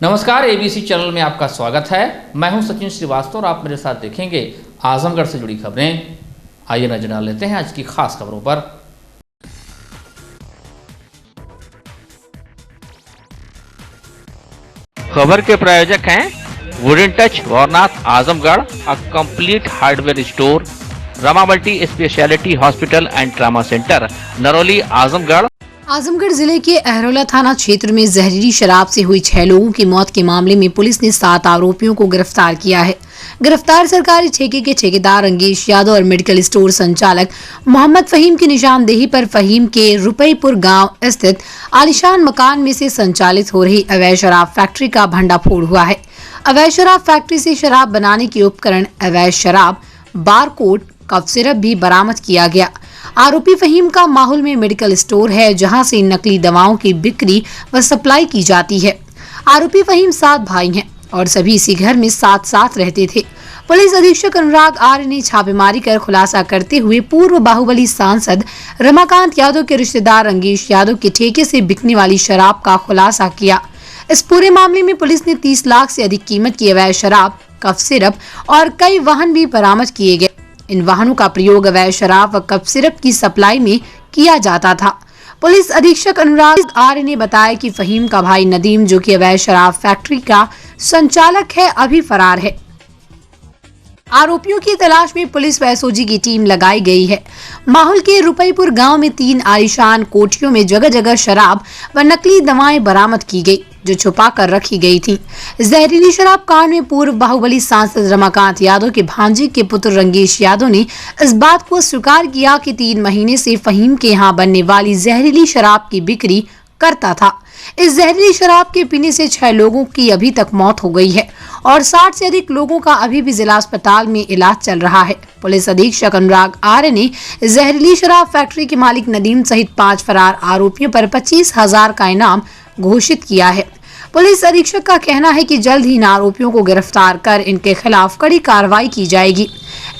नमस्कार, ABC channel में आपका स्वागत है। मैं हूं सचिन श्रीवास्तव और आप मेरे साथ देखेंगे आजमगढ़ से जुड़ी खबरें। आइए नजर डाल लेते हैं आज की खास खबरों पर। खबर के प्रायोजक हैं wooden touch Varnath Azamgarh, a complete hardware store, Rama multi speciality hospital and trauma centre, Narauli, Azamgarh. Azamgarh जिले के अहरौला थाना क्षेत्र में जहरीली शराब से हुई 6 लोगों की मौत के मामले में पुलिस ने 7 आरोपियों को गिरफ्तार किया है। गिरफ्तार सरकारी ठेके के ठेकेदार अंगेश यादव और मेडिकल स्टोर संचालक मोहम्मद फहीम की निशानदेही पर फहीम के रुपईपुर गांव स्थित आलीशान मकान में से संचालित हो रही अवैध शराब फैक्ट्री का भंडाफोड़ हुआ है। अवैध शराब फैक्ट्री से शराब बनाने के उपकरण, अवैध शराब, बारकोड, कफ सिरप भी बरामद किया गया। आरोपी फहीम का माहौल में मेडिकल स्टोर है, जहां से नकली दवाओं की बिक्री व सप्लाई की जाती है। आरोपी फहीम 7 भाई हैं और सभी इसी घर में साथ साथ रहते थे। पुलिस अधीक्षक अनुराग आर्य ने छापेमारी कर खुलासा करते हुए पूर्व बाहुबली सांसद रमाकांत यादव के रिश्तेदार अंगेश यादव के ठेके से बिकने वाली शराब का खुलासा किया। इस पूरे मामले में पुलिस ने 30 लाख से अधिक कीमत की अवैध शराब, कफ सिरप और कई वाहन भी बरामद किए गए। इन वाहनों का प्रयोग अवैध शराब व कफ सिरप की सप्लाई में किया जाता था। पुलिस अधीक्षक अनुराग आर्य ने बताया कि फहीम का भाई नदीम, जो कि अवैध शराब फैक्ट्री का संचालक है, अभी फरार है। आरोपियों की तलाश में पुलिस व एसओजी की टीम लगाई गई है। माहौल के रुपईपुर गांव में 3 आलीशान कोठियों में जगह जगह शराब व नकली दवाएं बरामद की गई, जो छुपा कर रखी गई थी। जहरीली शराब कांड में पूर्व बाहुबली सांसद रमाकांत यादव के भांजे के पुत्र रंगेश यादव ने इस बात को स्वीकार किया कि 3 महीने से फहीम के यहाँ बनने वाली जहरीली शराब की बिक्री करता था। इस जहरीली शराब के पीने से 6 लोगों की अभी तक मौत हो गई है और 60 से अधिक लोगों का अभी भी जिला अस्पताल में इलाज चल रहा है। पुलिस अधीक्षक अनुराग आर्य ने जहरीली शराब फैक्ट्री के मालिक नदीम सहित 5 फरार आरोपियों पर 25,000 का इनाम घोषित किया है। पुलिस अधीक्षक का कहना है कि जल्द ही इन आरोपियों को गिरफ्तार कर इनके खिलाफ कड़ी कार्रवाई की जाएगी।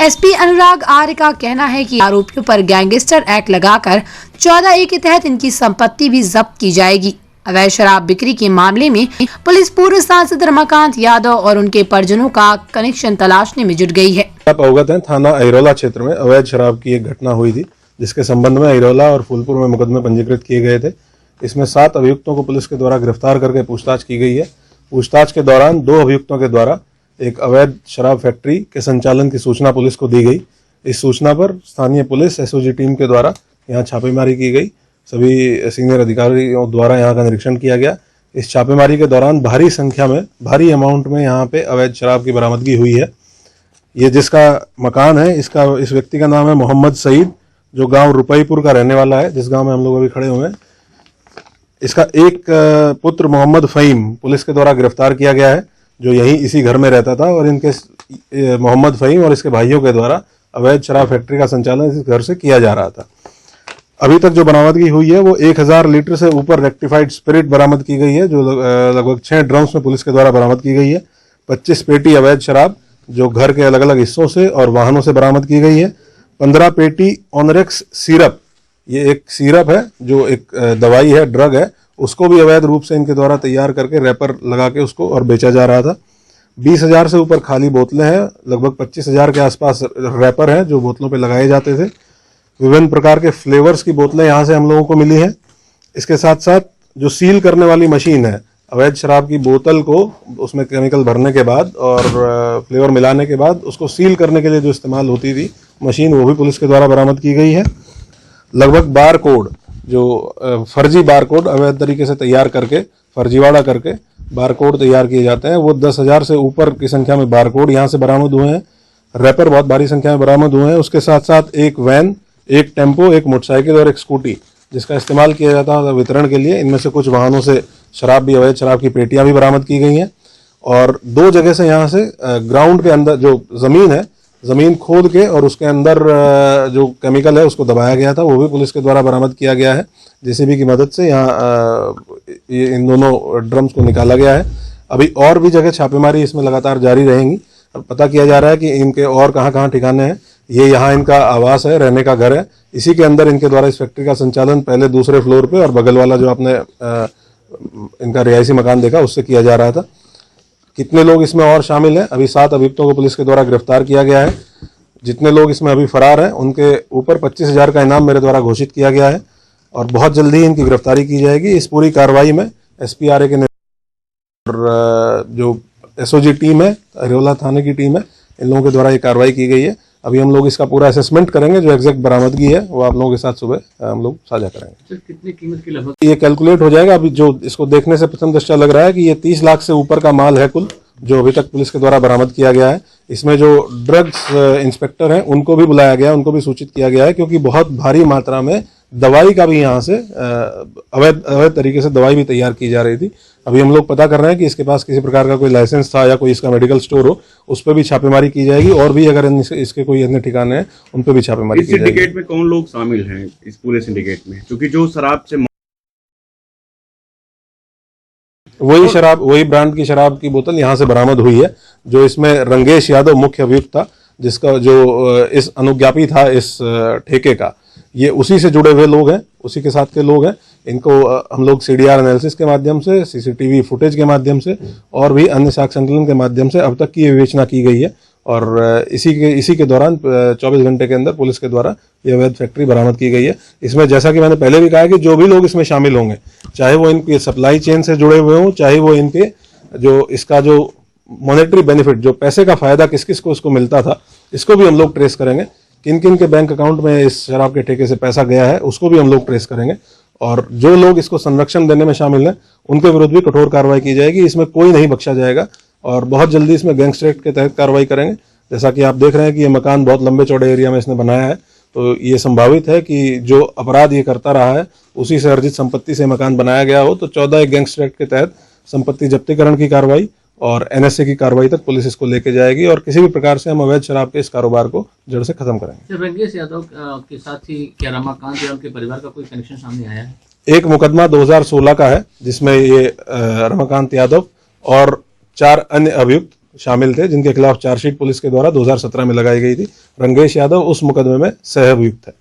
एसपी अनुराग आर्य का कहना है कि आरोपियों पर गैंगस्टर एक्ट लगाकर 14A के तहत इनकी संपत्ति भी जब्त की जाएगी। अवैध शराब बिक्री के मामले में पुलिस पूर्व सांसद रमाकांत यादव और उनके परिजनों का कनेक्शन तलाशने में जुट गई है। आप अवगत हैं, थाना अहरौला क्षेत्र में अवैध शराब की एक घटना हुई थी, जिसके संबंध में अहरौला और फूलपुर में मुकदमे पंजीकृत किए गए थे। इसमें 7 अभियुक्तों को पुलिस के द्वारा गिरफ्तार करके पूछताछ की गई है। पूछताछ के दौरान 2 अभियुक्तों के द्वारा एक अवैध शराब फैक्ट्री के संचालन की सूचना पुलिस को दी गई। इस सूचना पर स्थानीय पुलिस एसओजी टीम के द्वारा यहाँ छापेमारी की गई। सभी सीनियर अधिकारियों द्वारा यहाँ का निरीक्षण किया गया। इस छापेमारी के दौरान भारी संख्या में, भारी अमाउंट में यहाँ पे अवैध शराब की बरामदगी हुई है। ये जिसका मकान है, इस व्यक्ति का नाम है मोहम्मद सईद, जो गांव रुपईपुर का रहने वाला है, जिस गांव में हम लोग अभी खड़े हुए हैं। इसका एक पुत्र मोहम्मद फहीम पुलिस के द्वारा गिरफ्तार किया गया है, जो यहीं इसी घर में रहता था और इनके मोहम्मद फहीम और इसके भाइयों के द्वारा अवैध शराब फैक्ट्री का संचालन इस घर से किया जा रहा था। अभी तक जो बरामदगी हुई है वो 1000 लीटर से ऊपर रेक्टिफाइड स्पिरिट बरामद की गई है, जो लगभग 6 ड्रम्स में पुलिस के द्वारा बरामद की गई है। 25 पेटी अवैध शराब जो घर के अलग अलग हिस्सों से और वाहनों से बरामद की गई है। 15 पेटी ऑनरेक्स सिरप, ये एक सिरप है जो एक दवाई है, ड्रग है, उसको भी अवैध रूप से इनके द्वारा तैयार करके रैपर लगा के उसको और बेचा जा रहा था। 20,000 से ऊपर खाली बोतलें हैं, लगभग 25,000 के आसपास रैपर हैं जो बोतलों पे लगाए जाते थे। विभिन्न प्रकार के फ्लेवर्स की बोतलें यहाँ से हम लोगों को मिली हैं। इसके साथ साथ जो सील करने वाली मशीन है, अवैध शराब की बोतल को उसमें केमिकल भरने के बाद और फ्लेवर मिलाने के बाद उसको सील करने के लिए जो इस्तेमाल होती थी मशीन, वो भी पुलिस के द्वारा बरामद की गई है। लगभग बारकोड, जो फर्जी बारकोड अवैध तरीके से तैयार करके, फर्जीवाड़ा करके बारकोड तैयार किए जाते हैं, वो 10,000 से ऊपर की संख्या में बारकोड यहाँ से बरामद हुए हैं। रैपर बहुत भारी संख्या में बरामद हुए हैं। उसके साथ साथ एक वैन, एक टेम्पो, एक मोटरसाइकिल और एक स्कूटी, जिसका इस्तेमाल किया जाता था वितरण के लिए। इनमें से कुछ वाहनों से शराब भी, अवैध शराब की पेटियां भी बरामद की गई हैं। और 2 जगह से यहाँ से ग्राउंड के अंदर जो जमीन है, जमीन खोद के और उसके अंदर जो केमिकल है उसको दबाया गया था, वो भी पुलिस के द्वारा बरामद किया गया है। जेसीबी की मदद से यहाँ इन दोनों ड्रम्स को निकाला गया है। अभी और भी जगह छापेमारी इसमें लगातार जारी रहेंगी। अब पता किया जा रहा है कि इनके और कहाँ ठिकाने हैं। ये यहाँ इनका आवास है, रहने का घर है। इसी के अंदर इनके द्वारा इस फैक्ट्री का संचालन पहले दूसरे फ्लोर पे और बगल वाला जो आपने इनका रिहायशी मकान देखा, उससे किया जा रहा था। कितने लोग इसमें और शामिल हैं, अभी 7 अभियुक्तों को पुलिस के द्वारा गिरफ्तार किया गया है। जितने लोग इसमें अभी फरार हैं उनके ऊपर 25,000 का इनाम मेरे द्वारा घोषित किया गया है और बहुत जल्दी इनकी गिरफ्तारी की जाएगी। इस पूरी कार्रवाई में SPRA के और जो SOG टीम है, अहिरोला थाने की टीम है, इन लोगों के द्वारा ये कार्रवाई की गई है। अभी हम लोग इसका पूरा असेसमेंट करेंगे, जो एग्जैक्ट बरामदगी है वो आप लोगों के साथ सुबह हम लोग साझा करेंगे। सर कितनी कीमत की लगभग? ये कैलकुलेट हो जाएगा। अभी जो इसको देखने से प्रथम दृष्टया लग रहा है कि ये 30 लाख से ऊपर का माल है कुल, जो अभी तक पुलिस के द्वारा बरामद किया गया है। इसमें जो ड्रग्स इंस्पेक्टर हैं उनको भी बुलाया गया है, उनको भी सूचित किया गया है, क्योंकि बहुत भारी मात्रा में दवाई का भी यहाँ से अवैध तरीके से दवाई भी तैयार की जा रही थी। अभी हम लोग पता कर रहे हैं कि इसके पास किसी प्रकार का कोई लाइसेंस था या कोई इसका मेडिकल स्टोर हो, उस पर भी छापेमारी की जाएगी और भी अगर इसके कोई अन्य ठिकाने हैं उन पर भी छापेमारी की जाएगी। सिंडिकेट में कौन लोग शामिल हैं इस पूरे सिंडिकेट में? क्योंकि जो शराब से वही शराब, वही ब्रांड की शराब की बोतल यहाँ से बरामद हुई है। जो इसमें रंगेश यादव मुख्य अभियुक्त था, जिसका जो इस अनुज्ञापी था इस ठेके का, ये उसी से जुड़े हुए लोग हैं, उसी के साथ के लोग हैं। इनको हम लोग CDR एनालिसिस के माध्यम से, CCTV फुटेज के माध्यम से और भी अन्य साक्ष्य संकलन के माध्यम से अब तक की ये विवेचना की गई है और इसी के दौरान 24 घंटे के अंदर पुलिस के द्वारा ये अवैध फैक्ट्री बरामद की गई है। इसमें जैसा कि मैंने पहले भी कहा कि जो भी लोग इसमें शामिल होंगे, चाहे वो इनके सप्लाई चेन से जुड़े हुए हों, चाहे वो इनके जो इसका जो मॉनेटरी बेनिफिट, जो पैसे का फायदा किस किस को इसको मिलता था, इसको भी हम लोग ट्रेस करेंगे। किन किन के बैंक अकाउंट में इस शराब के ठेके से पैसा गया है उसको भी हम लोग ट्रेस करेंगे और जो लोग इसको संरक्षण देने में शामिल हैं उनके विरुद्ध भी कठोर कार्रवाई की जाएगी। इसमें कोई नहीं बख्शा जाएगा और बहुत जल्दी इसमें गैंगस्टर एक्ट के तहत कार्रवाई करेंगे। जैसा कि आप देख रहे हैं कि ये मकान बहुत लंबे चौड़े एरिया में इसने बनाया है, तो ये संभावित है कि जो अपराध ये करता रहा है उसी से अर्जित संपत्ति से मकान बनाया गया हो। तो 14 गैंगस्टर एक्ट के तहत संपत्ति जब्तीकरण की कार्रवाई और NSA की कार्रवाई तक पुलिस इसको लेके जाएगी और किसी भी प्रकार से हम अवैध शराब के इस कारोबार को जड़ से खत्म करेंगे। रंगेश यादव के साथ ही क्या रमाकांत या उनके परिवार का कोई कनेक्शन सामने आया है? एक मुकदमा 2016 का है जिसमें ये रमाकांत यादव और 4 अन्य अभियुक्त शामिल थे, जिनके खिलाफ चार्जशीट पुलिस के द्वारा 2017 में लगाई गई थी। रंगेश यादव उस मुकदमे में सह अभियुक्त है।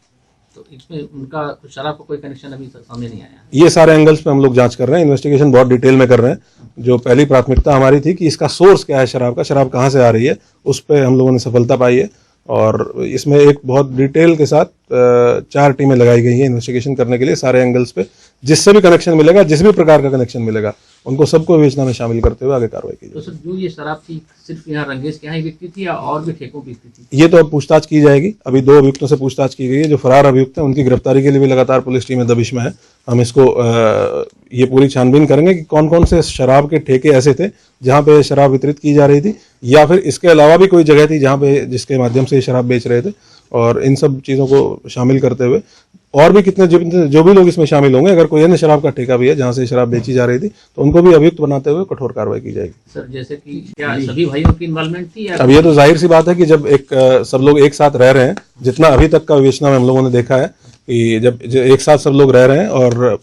तो इसमें उनका शराब का कोई कनेक्शन अभी सामने नहीं आया? ये सारे एंगल्स पे हम लोग जांच कर रहे हैं, इन्वेस्टिगेशन बहुत डिटेल में कर रहे हैं। जो पहली प्राथमिकता हमारी थी कि इसका सोर्स क्या है शराब का, शराब कहाँ से आ रही है, उस पर हम लोगों ने सफलता पाई है और इसमें एक बहुत डिटेल के साथ 4 टीमें लगाई गई हैं इन्वेस्टिगेशन करने के लिए सारे एंगल्स पे। जिससे भी कनेक्शन मिलेगा, जिस भी प्रकार का कनेक्शन मिलेगा, उनको सबको विवेचना में शामिल करते हुए आगे कार्रवाई की तो जाएगी। सर जो ये शराब थी सिर्फ यहाँ रंगेश के यहाँ ही बिकती थी या और भी ठेकों पे बिकती थी? ये तो अब पूछताछ की जाएगी। अभी 2 अभियुक्तों से पूछताछ की गई है। जो फरार अभियुक्त हैं उनकी गिरफ्तारी के लिए भी लगातार पुलिस टीमें दबिश में है। हम इसको ये पूरी छानबीन करेंगे कि कौन कौन से शराब के ठेके ऐसे थे जहाँ पे शराब वितरित की जा रही थी या फिर इसके अलावा भी कोई जगह थी जहाँ पे जिसके माध्यम से ये शराब बेच रहे थे, और इन सब चीज़ों को शामिल करते हुए और भी कितने जो भी लोग इसमें शामिल होंगे, अगर कोई अन्य शराब का ठेका भी है जहाँ से शराब बेची जा रही थी, तो उनको भी अभियुक्त बनाते हुए कठोर कार्रवाई की जाएगी। सर जैसे कि क्या सभी भाइयों की इन्वॉल्वमेंट थी या? अब ये तो जाहिर सी बात है कि जब सब लोग एक साथ रह रहे हैं, जितना अभी तक का विवेचना में हम लोगों ने देखा है कि जब एक साथ सब लोग रह रहे हैं और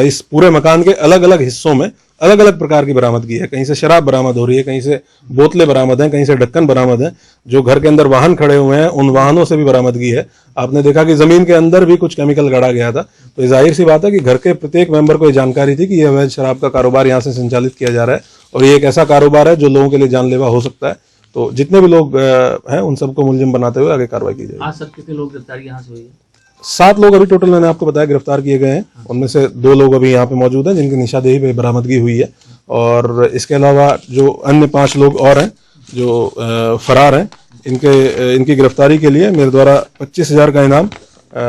इस पूरे मकान के अलग अलग हिस्सों में अलग अलग प्रकार की बरामदगी है। कहीं से शराब बरामद हो रही है, कहीं से बोतलें बरामद हैं, कहीं से ढक्कन बरामद है। जो घर के अंदर वाहन खड़े हुए हैं उन वाहनों से भी बरामदगी है। आपने देखा कि जमीन के अंदर भी कुछ केमिकल गाड़ा गया था। तो जाहिर सी बात है कि घर के प्रत्येक मेंबर को ये जानकारी थी कि यह अवैध शराब का कारोबार यहाँ से संचालित किया जा रहा है और ये एक ऐसा कारोबार है जो लोगों के लिए जानलेवा हो सकता है। तो जितने भी लोग हैं उन सबको मुलजिम बनाते हुए आगे कार्रवाई की जाएगी। आज सब कितने लोग गिरफ्तारी यहाँ से हुई है? 7 लोग अभी टोटल मैंने आपको बताया गिरफ्तार किए गए हैं। उनमें से 2 लोग अभी यहाँ पे मौजूद हैं जिनकी निशादेही पे बरामदगी हुई है और इसके अलावा जो अन्य 5 लोग और हैं जो फरार हैं, इनकी गिरफ्तारी के लिए मेरे द्वारा 25,000 का इनाम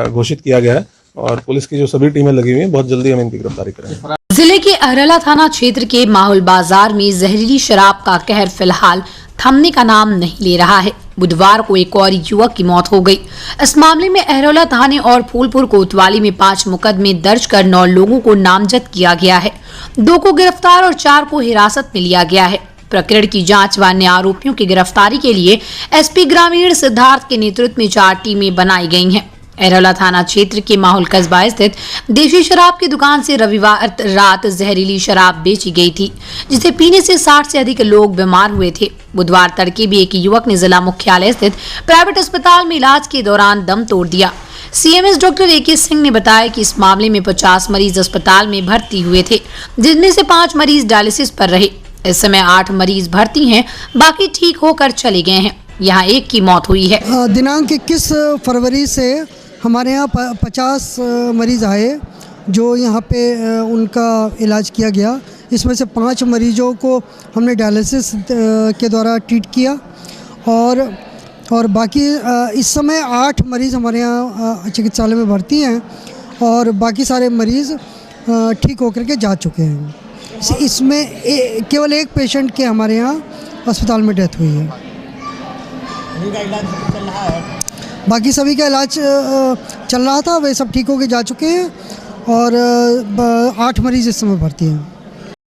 घोषित किया गया है और पुलिस की जो सभी टीमें लगी हुई हैं, बहुत जल्दी हम इनकी गिरफ्तारी करेंगे। जिले के अहरला थाना क्षेत्र के माहौल बाजार में जहरीली शराब का कहर फिलहाल थमने का नाम नहीं ले रहा है। बुधवार को एक और युवक की मौत हो गई। इस मामले में अहरौला थाने और फूलपुर कोतवाली में 5 मुकदमे दर्ज कर 9 लोगों को नामजद किया गया है। 2 को गिरफ्तार और 4 को हिरासत में लिया गया है। प्रकरण की जांच व अन्य आरोपियों की गिरफ्तारी के लिए SP ग्रामीण सिद्धार्थ के नेतृत्व में 4 टीमें बनाई गई हैं। अहरौला थाना क्षेत्र के माहौल कस्बा स्थित देशी शराब की दुकान से रविवार रात जहरीली शराब बेची गई थी, जिसे पीने से 60 से अधिक लोग बीमार हुए थे। बुधवार तड़के भी एक युवक ने जिला मुख्यालय स्थित प्राइवेट अस्पताल में इलाज के दौरान दम तोड़ दिया। सीएमएस डॉक्टर AK सिंह ने बताया कि इस मामले में 50 मरीज अस्पताल में भर्ती हुए थे, जिनमें से 5 मरीज डायलिसिस पर रहे। इस समय 8 मरीज भर्ती हैं, बाकी ठीक होकर चले गए हैं। यहाँ एक की मौत हुई है। दिनांक 21 फरवरी से हमारे यहाँ 50 मरीज आए जो यहाँ पे उनका इलाज किया गया। इसमें से 5 मरीजों को हमने डायलिसिस के द्वारा ट्रीट किया और बाकी इस समय 8 मरीज़ हमारे यहाँ चिकित्सालय में भर्ती हैं और बाकी सारे मरीज़ ठीक होकर के जा चुके हैं। इसमें केवल एक पेशेंट के हमारे यहाँ अस्पताल में डेथ हुई है। बाकी सभी का इलाज चल रहा था, वे सब ठीक होकर जा चुके हैं और 8 मरीज़ इस समय भर्ती हैं।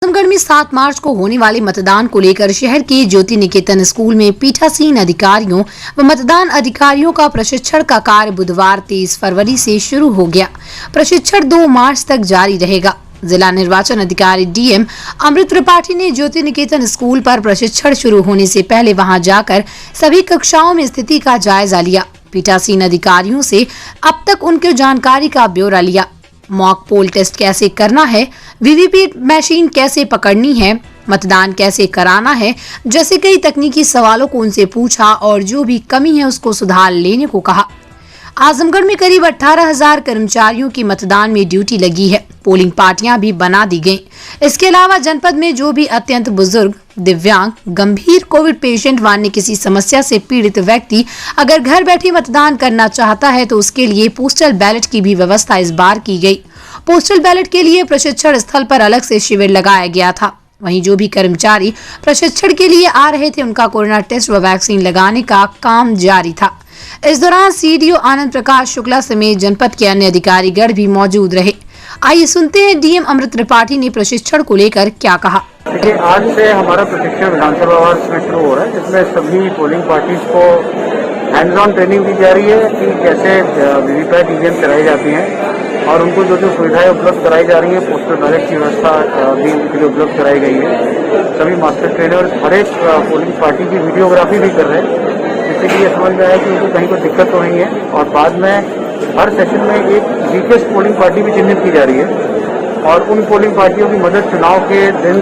आजमगढ़ में 7 मार्च को होने वाले मतदान को लेकर शहर के ज्योति निकेतन स्कूल में पीठासीन अधिकारियों व मतदान अधिकारियों का प्रशिक्षण का कार्य बुधवार 23 फरवरी से शुरू हो गया। प्रशिक्षण 2 मार्च तक जारी रहेगा। जिला निर्वाचन अधिकारी DM अमृत त्रिपाठी ने ज्योति निकेतन स्कूल पर प्रशिक्षण शुरू होने से पहले वहां जाकर सभी कक्षाओं में स्थिति का जायजा लिया। पीठासीन अधिकारियों से अब तक उनकी जानकारी का ब्यौरा लिया। मॉक पोल टेस्ट कैसे करना है, वीवीपैट मशीन कैसे पकड़नी है, मतदान कैसे कराना है जैसे कई तकनीकी सवालों को उनसे पूछा और जो भी कमी है उसको सुधार लेने को कहा। आजमगढ़ में करीब 18,000 कर्मचारियों की मतदान में ड्यूटी लगी है। पोलिंग पार्टियां भी बना दी गयी। इसके अलावा जनपद में जो भी अत्यंत बुजुर्ग, दिव्यांग, गंभीर कोविड पेशेंट व अन्य किसी समस्या से पीड़ित व्यक्ति अगर घर बैठे मतदान करना चाहता है तो उसके लिए पोस्टल बैलेट की भी व्यवस्था इस बार की गई। पोस्टल बैलेट के लिए प्रशिक्षण स्थल पर अलग से शिविर लगाया गया था। वहीं जो भी कर्मचारी प्रशिक्षण के लिए आ रहे थे उनका कोरोना टेस्ट व वैक्सीन लगाने का काम जारी था। इस दौरान CDO आनंद प्रकाश शुक्ला समेत जनपद के अन्य अधिकारीगण भी मौजूद रहे। आइए सुनते हैं DM अमृत त्रिपाठी ने प्रशिक्षण को लेकर क्या कहा। देखिए, आज से हमारा प्रशिक्षण विधानसभा वार्ड में शुरू हो रहा है, जिसमें सभी पोलिंग पार्टीज को हैंड्स ऑन ट्रेनिंग दी जा रही है कि कैसे वीवीपैट EVM चलाई जाती हैं और उनको जो जो सुविधाएं उपलब्ध कराई जा रही है, पोस्टल बैलेट की व्यवस्था भी उनके लिए उपलब्ध कराई गई है। सभी मास्टर ट्रेनर हर एक पोलिंग पार्टी की वीडियोग्राफी भी कर रहे हैं, जिससे कि ये समझ में आया कि उनको कहीं कोई दिक्कत तो नहीं है। और बाद में हर सेशन में एक वीकेस्ट पोलिंग पार्टी भी चिन्हित की जा रही है और उन पोलिंग पार्टियों की मदद चुनाव के दिन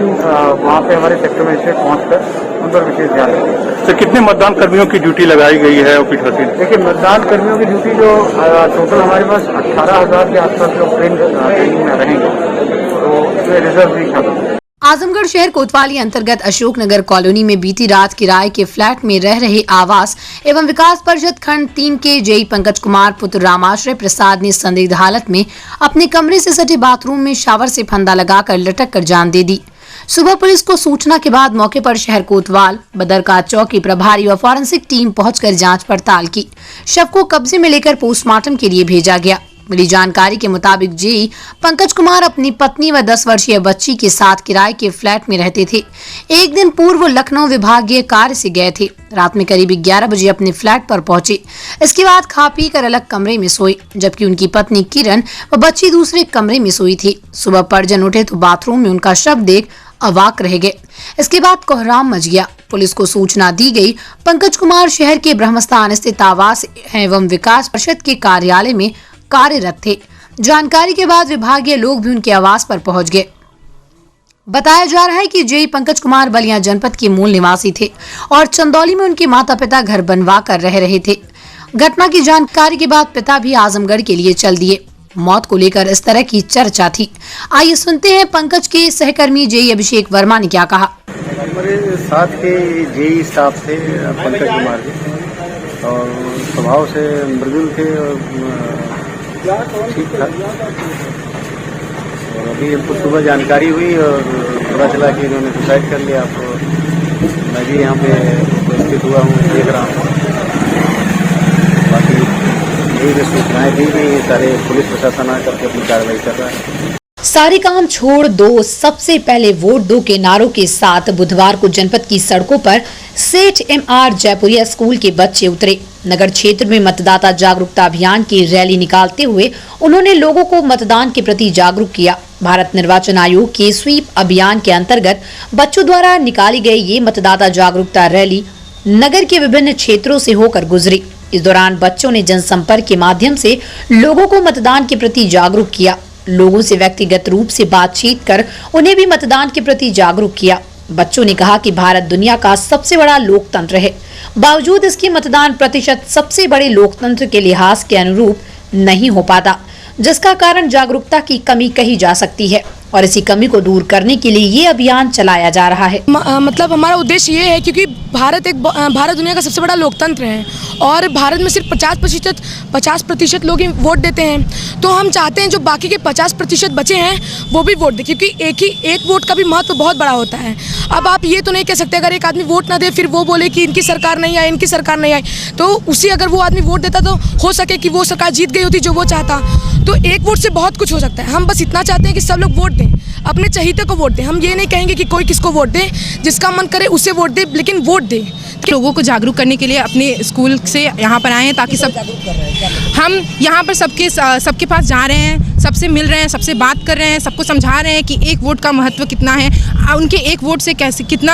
वहाँ पे हमारे सेक्टर मजिस्ट्रेट पहुँचकर उन पर विशेष ध्यान रखेंगे। सर, कितने मतदान कर्मियों की ड्यूटी लगाई गई है पीठासीन? देखिए, मतदान कर्मियों की ड्यूटी जो टोटल हमारे पास 18,000 के आसपास लोग ट्रेनिंग में रहेंगे, तो इसमें रिजर्व भी शामिल। आजमगढ़ शहर कोतवाली अंतर्गत अशोकनगर कॉलोनी में बीती रात किराए के फ्लैट में रह रहे आवास एवं विकास परिषद खंड 3 के JE पंकज कुमार पुत्र रामाश्रय प्रसाद ने संदिग्ध हालत में अपने कमरे से सटे बाथरूम में शावर से फंदा लगाकर लटक कर जान दे दी। सुबह पुलिस को सूचना के बाद मौके पर शहर कोतवाल, बदरका चौकी प्रभारी व फॉरेंसिक टीम पहुंचकर जांच पड़ताल की। शव को कब्जे में लेकर पोस्टमार्टम के लिए भेजा गया। मिली जानकारी के मुताबिक JE पंकज कुमार अपनी पत्नी व 10 वर्षीय बच्ची के साथ किराए के फ्लैट में रहते थे। एक दिन पूर्व लखनऊ विभागीय कार्य से गए थे। रात में करीब 11 बजे अपने फ्लैट पर पहुंचे। इसके बाद खा पी कर अलग कमरे में सोए, जबकि उनकी पत्नी किरण व बच्ची दूसरे कमरे में सोई थी। सुबह परिजन उठे तो बाथरूम में उनका शव देख अवाक रह गए। इसके बाद कोहराम मच गया। पुलिस को सूचना दी गई। पंकज कुमार शहर के ब्रह्मस्थान स्थित आवास एवं विकास परिषद के कार्यालय में कार्यरत थे। जानकारी के बाद विभागीय लोग भी उनके आवास पर पहुंच गए। बताया जा रहा है कि JE पंकज कुमार बलिया जनपद के मूल निवासी थे और चंदौली में उनके माता पिता घर बनवा कर रह रहे थे। घटना की जानकारी के बाद पिता भी आजमगढ़ के लिए चल दिए। मौत को लेकर इस तरह की चर्चा थी। आइए सुनते हैं पंकज के सहकर्मी JE अभिषेक वर्मा ने क्या कहा। हमारे साथ के JE स्टाफ थे पंकज कुमार जी, और स्वभाव से मृदुल थे और ठीक था। और अभी हमको सुबह जानकारी हुई और पता चला कि इन्होंने सुसाइड कर लिया। तो मैं भी यहाँ पे उपस्थित हुआ हूँ, देख रहा हूँ। बाकी यही जो सूचनाएं दी गई, ये सारे पुलिस प्रशासन आकर के अपनी कार्रवाई कर रहा है। सारे काम छोड़ दो, सबसे पहले वोट दो के नारों के साथ बुधवार को जनपद की सड़कों पर सेठ MR जयपुरिया स्कूल के बच्चे उतरे। नगर क्षेत्र में मतदाता जागरूकता अभियान की रैली निकालते हुए उन्होंने लोगों को मतदान के प्रति जागरूक किया। भारत निर्वाचन आयोग के स्वीप अभियान के अंतर्गत बच्चों द्वारा निकाली गई ये मतदाता जागरूकता रैली नगर के विभिन्न क्षेत्रों से होकर गुजरी। इस दौरान बच्चों ने जनसंपर्क के माध्यम से लोगों को मतदान के प्रति जागरूक किया। लोगों से व्यक्तिगत रूप से बातचीत कर उन्हें भी मतदान के प्रति जागरूक किया। बच्चों ने कहा कि भारत दुनिया का सबसे बड़ा लोकतंत्र है, बावजूद इसके मतदान प्रतिशत सबसे बड़े लोकतंत्र के लिहाज के अनुरूप नहीं हो पाता, जिसका कारण जागरूकता की कमी कही जा सकती है और इसी कमी को दूर करने के लिए ये अभियान चलाया जा रहा है। मतलब हमारा उद्देश्य ये है क्योंकि भारत दुनिया का सबसे बड़ा लोकतंत्र है और भारत में सिर्फ 50% लोग ही वोट देते हैं, तो हम चाहते हैं जो बाकी के 50% बचे हैं वो भी वोट दें, क्योंकि एक वोट का भी महत्व बहुत बड़ा होता है। अब आप ये तो नहीं कह सकते अगर एक आदमी वोट ना दे फिर वो बोले कि इनकी सरकार नहीं आई, इनकी सरकार नहीं आई, तो उसी अगर वो आदमी वोट देता तो हो सके कि वो सरकार जीत गई होती जो वो चाहता। तो एक वोट से बहुत कुछ हो सकता है। हम बस इतना चाहते हैं कि सब लोग वोट दें, अपने चहीते को वोट दें। हम ये नहीं कहेंगे कि कोई किसको वोट दे, जिसका मन करे उसे वोट दे, लेकिन वोट दे। लोगों को जागरूक करने के लिए अपने स्कूल से यहाँ पर आए हैं ताकि सब हम यहाँ पर सबके पास जा रहे हैं, सबसे मिल रहे हैं, सबसे बात कर रहे हैं, सबको समझा रहे हैं कि एक वोट का महत्व कितना है, उनके एक वोट से कैसे कितना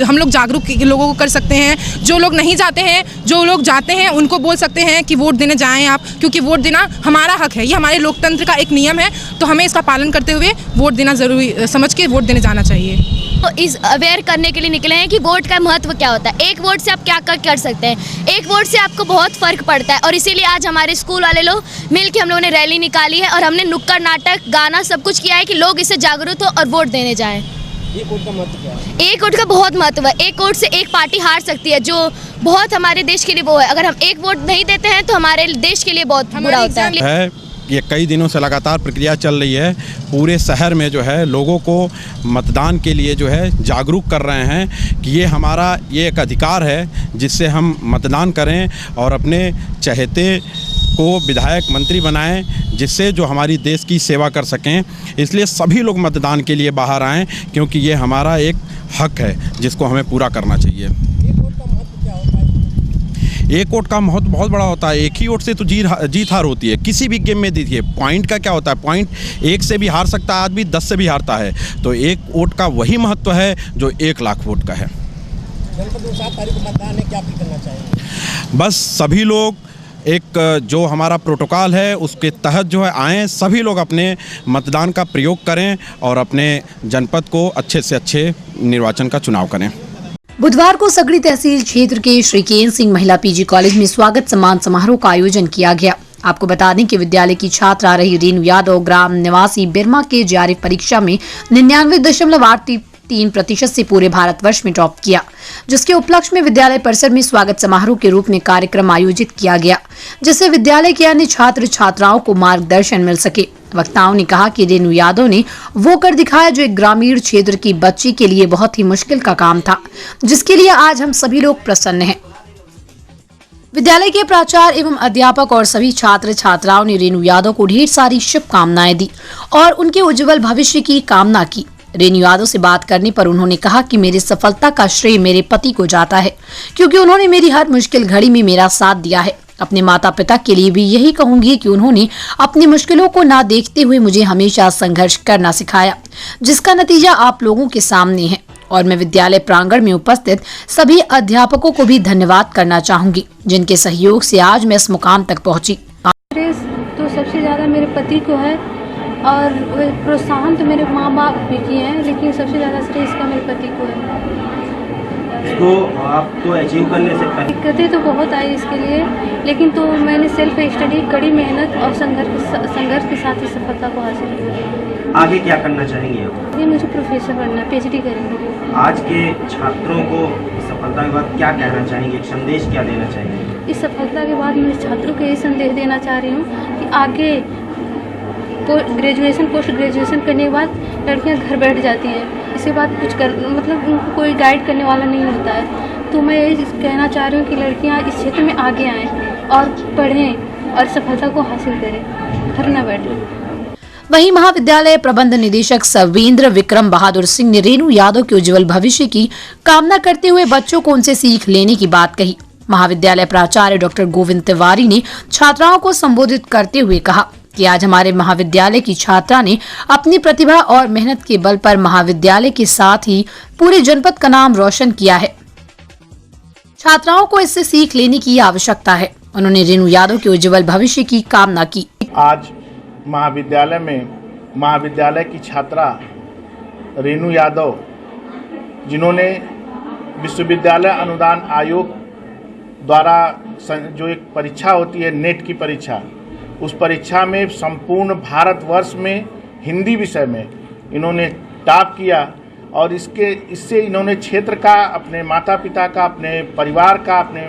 हम लोग जागरूक लोगों को कर सकते हैं। जो लोग नहीं जाते हैं, जो लोग जाते हैं उनको बोल सकते हैं कि वोट देने जाएं आप, क्योंकि वोट देना हमारा हक है, ये हमारे लोकतंत्र का एक नियम है, तो हमें इसका पालन करते हुए वोट देना जरूरी समझ के वोट देने जाना चाहिए। तो इस अवेयर करने के लिए निकले हैं कि वोट का महत्व क्या होता है, एक वोट से आप क्या कर सकते हैं, एक वोट से आपको बहुत फर्क पड़ता है। और इसीलिए आज हमारे स्कूल वाले लोग मिल के हम लोगों ने रैली निकाली है और हमने नुक्कड़ नाटक, गाना सब कुछ किया है कि लोग इससे जागरूक हो और वोट देने जाएं। एक वोट का महत्व क्या है? एक वोट का बहुत महत्व है। एक वोट से एक पार्टी हार सकती है, जो बहुत हमारे देश के लिए वो है। अगर हम एक वोट नहीं देते हैं तो हमारे देश के लिए बहुत बुरा होता है। ये कई दिनों से लगातार प्रक्रिया चल रही है। पूरे शहर में जो है लोगों को मतदान के लिए जो है जागरूक कर रहे हैं कि ये एक अधिकार है जिससे हम मतदान करें और अपने चहेते को विधायक मंत्री बनाएं, जिससे जो हमारी देश की सेवा कर सकें। इसलिए सभी लोग मतदान के लिए बाहर आएँ, क्योंकि ये हमारा एक हक है जिसको हमें पूरा करना चाहिए। एक वोट का महत्व बहुत बड़ा होता है। एक ही वोट से तो जीत हार होती है किसी भी गेम में। देखिए पॉइंट का क्या होता है, पॉइंट 1 से भी हार सकता है आदमी, 10 से भी हारता है। तो एक वोट का वही महत्व है जो 1 लाख वोट का है। जनपद 7 तारीख को मतदान है, क्या अपील करना चाहिए? बस सभी लोग एक जो हमारा प्रोटोकॉल है उसके तहत जो है आएँ, सभी लोग अपने मतदान का प्रयोग करें और अपने जनपद को अच्छे से अच्छे निर्वाचन का चुनाव करें। बुधवार को सगड़ी तहसील क्षेत्र के श्री केन सिंह महिला पीजी कॉलेज में स्वागत सम्मान समारोह का आयोजन किया गया। आपको बता दें कि विद्यालय की छात्रा रही रेणु यादव ग्राम निवासी बिरमा के जेआरएफ परीक्षा में 99.83% से पूरे भारतवर्ष में टॉप किया, जिसके उपलक्ष्य में विद्यालय परिसर में स्वागत समारोह के रूप में कार्यक्रम आयोजित किया गया, जिससे विद्यालय के अन्य छात्र छात्राओं को मार्गदर्शन मिल सके। वक्ताओं ने कहा कि रेणु यादव ने वो कर दिखाया जो एक ग्रामीण क्षेत्र की बच्ची के लिए बहुत ही मुश्किल का काम था, जिसके लिए आज हम सभी लोग प्रसन्न हैं। विद्यालय के प्राचार्य एवं अध्यापक और सभी छात्र छात्राओं ने रेणु यादव को ढेर सारी शुभकामनाएं दी और उनके उज्जवल भविष्य की कामना की। रेणु यादव से बात करने पर उन्होंने कहा कि मेरी सफलता का श्रेय मेरे पति को जाता है, क्योंकि उन्होंने मेरी हर मुश्किल घड़ी में मेरा साथ दिया है। अपने माता पिता के लिए भी यही कहूंगी कि उन्होंने अपनी मुश्किलों को ना देखते हुए मुझे हमेशा संघर्ष करना सिखाया, जिसका नतीजा आप लोगों के सामने है। और मैं विद्यालय प्रांगण में उपस्थित सभी अध्यापकों को भी धन्यवाद करना चाहूंगी, जिनके सहयोग से आज मैं इस मुकाम तक पहुंची। तो सबसे ज्यादा मेरे पति को है और प्रोत्साहन तो मेरे माँ बाप भी किए हैं, लेकिन सबसे ज्यादा श्रेय इसका मेरे पति को है। इसको आपको अचीव करने से पहले दिक्कतें तो बहुत आई इसके लिए, लेकिन तो मैंने सेल्फ स्टडी, कड़ी मेहनत और संघर्ष के साथ ही सफलता को हासिल किया। आगे क्या करना चाहेंगे आप? ये मुझे प्रोफेसर बनना, PhD करेंगे। आज के छात्रों को इस सफलता के बाद क्या कहना चाहेंगे, एक संदेश क्या देना चाहेंगे? इस सफलता के बाद मैं छात्रों को ये संदेश देना चाह रही हूँ कि आगे ग्रेजुएशन पोस्ट ग्रेजुएशन करने के बाद लड़कियां घर बैठ जाती हैं, इसके बाद कुछ मतलब उनको कोई गाइड करने वाला नहीं होता है। तो मैं यही कहना चाह रही हूँ कि लड़कियां इस क्षेत्र में आगे आएँ और पढ़ें और सफलता को हासिल करें, घर न बैठें। वहीं महाविद्यालय प्रबंध निदेशक सवेंद्र विक्रम बहादुर सिंह ने रेणु यादव के उज्जवल भविष्य की कामना करते हुए बच्चों को उनसे सीख लेने की बात कही। महाविद्यालय प्राचार्य डॉक्टर गोविंद तिवारी ने छात्राओं को संबोधित करते हुए कहा कि आज हमारे महाविद्यालय की छात्रा ने अपनी प्रतिभा और मेहनत के बल पर महाविद्यालय के साथ ही पूरे जनपद का नाम रोशन किया है। छात्राओं को इससे सीख लेने की आवश्यकता है। उन्होंने रेणु यादव के उज्जवल भविष्य की कामना की। आज महाविद्यालय में महाविद्यालय की छात्रा रेणु यादव, जिन्होंने विश्वविद्यालय अनुदान आयोग द्वारा जो एक परीक्षा होती है नेट की परीक्षा, उस परीक्षा में संपूर्ण भारतवर्ष में हिंदी विषय में इन्होंने टॉप किया और इससे इन्होंने क्षेत्र का, अपने माता पिता का, अपने परिवार का, अपने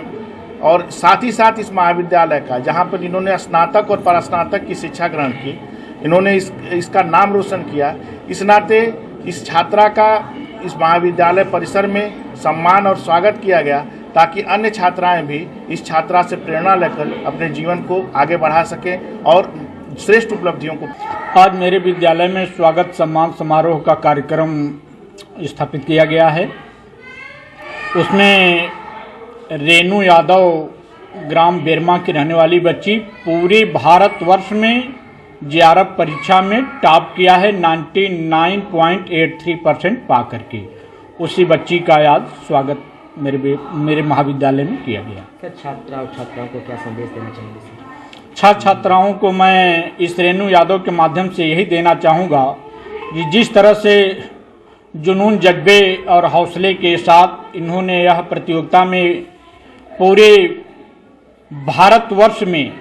और साथ ही साथ इस महाविद्यालय का, जहां पर इन्होंने स्नातक और परास्नातक की शिक्षा ग्रहण की, इन्होंने इसका नाम रोशन किया। इस नाते इस छात्रा का इस महाविद्यालय परिसर में सम्मान और स्वागत किया गया ताकि अन्य छात्राएं भी इस छात्रा से प्रेरणा लेकर अपने जीवन को आगे बढ़ा सकें और श्रेष्ठ उपलब्धियों को। आज मेरे विद्यालय में स्वागत सम्मान समारोह का कार्यक्रम स्थापित किया गया है। उसमें रेणु यादव ग्राम बेरमा की रहने वाली बच्ची पूरे भारतवर्ष में जेआरएफ परीक्षा में टॉप किया है 99.83% पा करके। उसी बच्ची का आज स्वागत मेरे महाविद्यालय में किया गया। क्या छात्रा और छात्राओं को क्या संदेश देना चाहेंगे सर? छात्र छात्राओं को मैं इस रेणु यादव के माध्यम से यही देना चाहूँगा कि जिस तरह से जुनून, जज्बे और हौसले के साथ इन्होंने यह प्रतियोगिता में पूरे भारतवर्ष में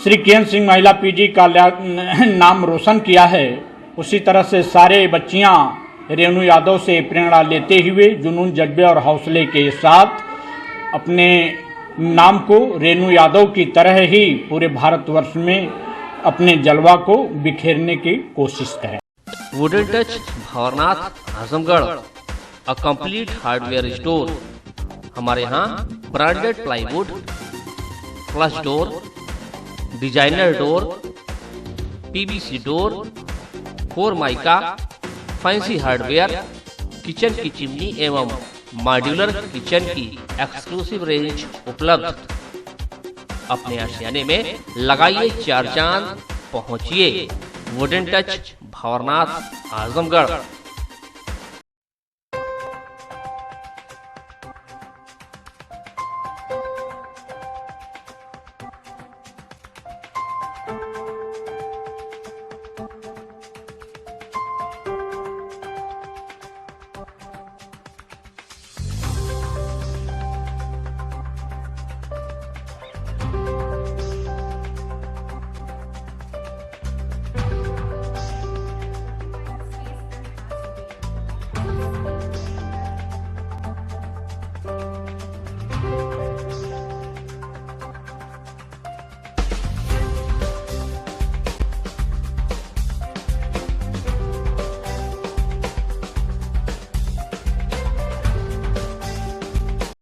श्री किरण सिंह महिला पीजी का नाम रोशन किया है, उसी तरह से सारे बच्चियां रेणु यादव से प्रेरणा लेते हुए जुनून, जज्बे और हौसले के साथ अपने नाम को रेणु यादव की तरह ही पूरे भारतवर्ष में अपने जलवा को बिखेरने की कोशिश करें। Wooden touch Bhanwarnath Azamgarh, a complete hardware store. हमारे यहाँ branded plywood, flush door, designer door, PVC door, formica, fancy hardware, kitchen की चिमनी एवं मॉड्यूलर किचन की एक्सक्लूसिव रेंज उपलब्ध। अपने आशियाने में लगाइए 4 चांद, पहुंचिए वुडन टच भंवरनाथ आजमगढ़।